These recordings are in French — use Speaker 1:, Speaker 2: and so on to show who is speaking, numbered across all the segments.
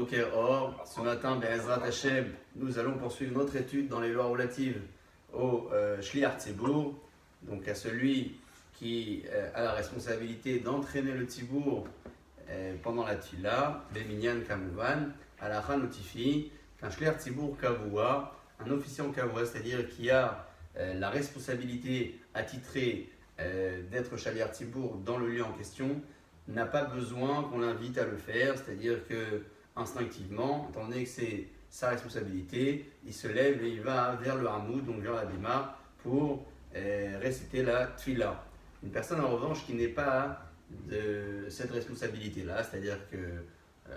Speaker 1: Boker Or. Ce matin, Be'ezrat Hashem, nous allons poursuivre notre étude dans les lois relatives au Shliach Tzibour, donc à celui qui a la responsabilité d'entraîner le Tzibour pendant la Tfila, Beminyan Kamouvan. Halacha notifie qu'un Shliach Tzibour Kavua, un officiant Kavua, c'est-à-dire qui a la responsabilité attitrée d'être Shliach Tzibour dans le lieu en question, n'a pas besoin qu'on l'invite à le faire, c'est-à-dire que instinctivement, étant donné que c'est sa responsabilité, il se lève et il va vers le hamoud, donc vers la bima, pour réciter la tfila. Une personne en revanche qui n'est pas de cette responsabilité-là, c'est-à-dire que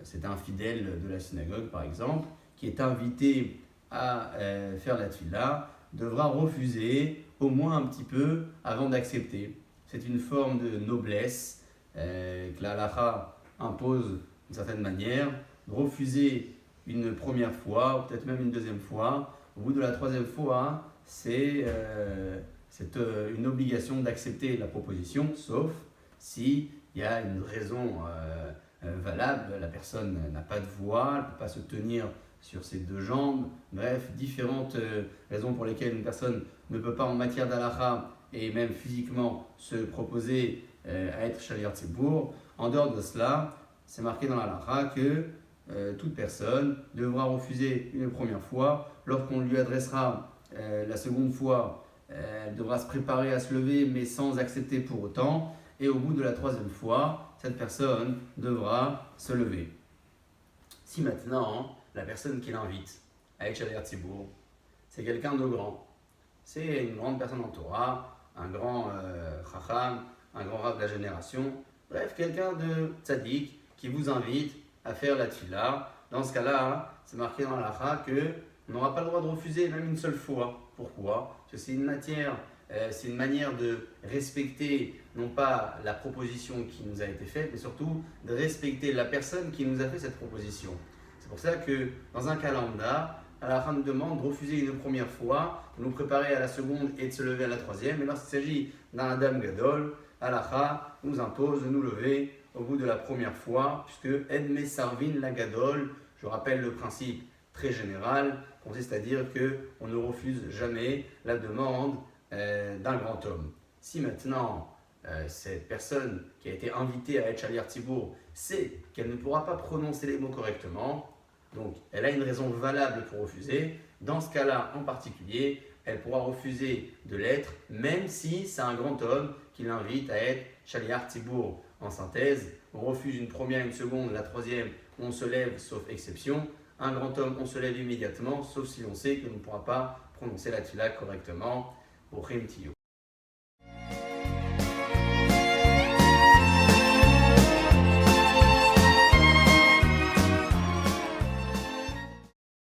Speaker 1: c'est un fidèle de la synagogue par exemple, qui est invité à faire la tfila, devra refuser au moins un petit peu avant d'accepter. C'est une forme de noblesse que la halakha impose d'une certaine manière, de refuser une première fois, ou peut-être même une deuxième fois. Au bout de la troisième fois, c'est une obligation d'accepter la proposition, sauf s'il y a une raison valable, la personne n'a pas de voix, elle ne peut pas se tenir sur ses deux jambes, bref, différentes raisons pour lesquelles une personne ne peut pas en matière d'halakha et même physiquement se proposer à être Shliach Tzibour. En dehors de cela, c'est marqué dans la halakha que toute personne devra refuser une première fois. Lorsqu'on lui adressera la seconde fois, elle devra se préparer à se lever, mais sans accepter pour autant. Et au bout de la troisième fois, cette personne devra se lever. Si maintenant, la personne qui l'invite à être Shliach Tzibour, c'est quelqu'un de grand, c'est une grande personne en Torah, un grand chacham, un grand rav de la génération, bref, quelqu'un de tzaddik qui vous invite à faire la tfila. Dans ce cas-là, c'est marqué dans la halakha qu'on n'aura pas le droit de refuser même une seule fois. Pourquoi? Parce que c'est une manière de respecter non pas la proposition qui nous a été faite, mais surtout de respecter la personne qui nous a fait cette proposition. C'est pour ça que dans un cas lambda, halakha nous demande de refuser une première fois, de nous préparer à la seconde et de se lever à la troisième. Mais lorsqu'il s'agit d'un adam gadol, halakha nous impose de nous lever au bout de la première fois, puisque Edme Sarvin la Gadol, je rappelle le principe très général, consiste à dire qu'on ne refuse jamais la demande d'un grand homme. Si maintenant cette personne qui a été invitée à être Shliach Tzibour sait qu'elle ne pourra pas prononcer les mots correctement, donc elle a une raison valable pour refuser, dans ce cas-là en particulier, elle pourra refuser de l'être, même si c'est un grand homme qui l'invite à être Shliach Tzibour. En synthèse, on refuse une première, une seconde, la troisième, on se lève, sauf exception. Un grand homme, on se lève immédiatement, sauf si on sait qu'on ne pourra pas prononcer la tfila correctement. Au